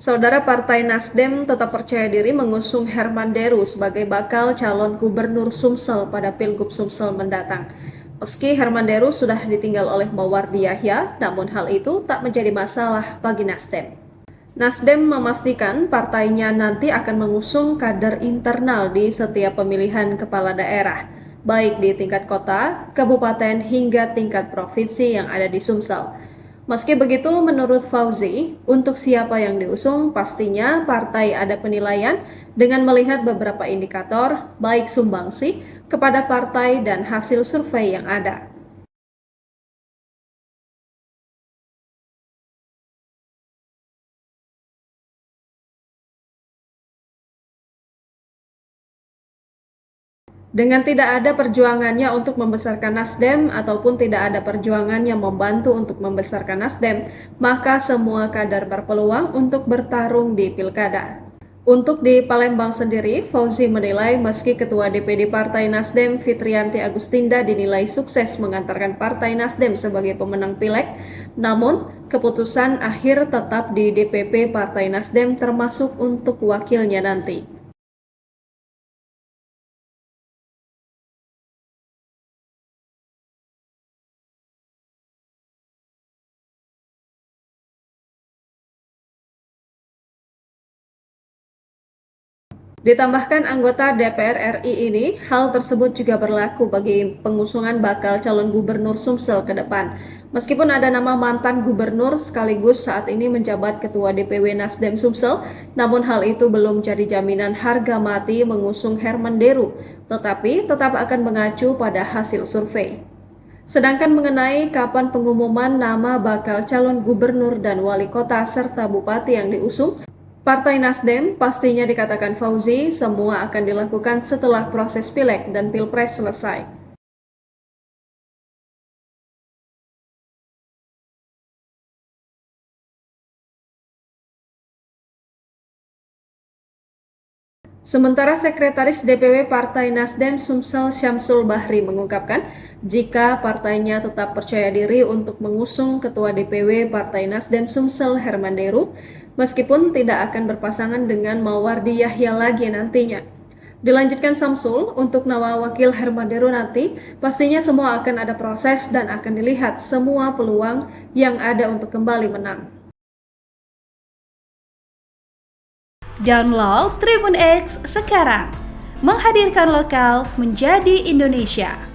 Saudara Partai Nasdem tetap percaya diri mengusung Herman Deru sebagai bakal calon gubernur Sumsel pada Pilgub Sumsel mendatang. Meski Herman Deru sudah ditinggal oleh Mawardi Yahya, namun hal itu tak menjadi masalah bagi Nasdem. Nasdem memastikan partainya nanti akan mengusung kader internal di setiap pemilihan kepala daerah, baik di tingkat kota, kabupaten, hingga tingkat provinsi yang ada di Sumsel. Meski begitu, menurut Fauzi, untuk siapa yang diusung, pastinya partai ada penilaian dengan melihat beberapa indikator, baik sumbangsi kepada partai dan hasil survei yang ada. Dengan tidak ada perjuangannya untuk membesarkan Nasdem ataupun tidak ada perjuangannya membantu untuk membesarkan Nasdem, maka semua kader berpeluang untuk bertarung di pilkada. Untuk di Palembang sendiri, Fauzi menilai meski Ketua DPD Partai Nasdem Fitriyanti Agustinda dinilai sukses mengantarkan Partai Nasdem sebagai pemenang Pileg, namun keputusan akhir tetap di DPP Partai Nasdem termasuk untuk wakilnya nanti. Ditambahkan anggota DPR RI ini, hal tersebut juga berlaku bagi pengusungan bakal calon gubernur Sumsel ke depan. Meskipun ada nama mantan gubernur sekaligus saat ini menjabat Ketua DPW Nasdem Sumsel, namun hal itu belum jadi jaminan harga mati mengusung Herman Deru, tetapi tetap akan mengacu pada hasil survei. Sedangkan mengenai kapan pengumuman nama bakal calon gubernur dan wali kota serta bupati yang diusung, Partai Nasdem pastinya dikatakan Fauzi semua akan dilakukan setelah proses Pileg dan Pilpres selesai. Sementara Sekretaris DPW Partai Nasdem Sumsel Syamsul Bahri mengungkapkan, jika partainya tetap percaya diri untuk mengusung Ketua DPW Partai Nasdem Sumsel Herman Deru, meskipun tidak akan berpasangan dengan Mawardi Yahya lagi nantinya. Dilanjutkan Samsul, untuk nama wakil Herman Deru nanti, pastinya semua akan ada proses dan akan dilihat semua peluang yang ada untuk kembali menang. Download Tribun X sekarang, menghadirkan lokal menjadi Indonesia.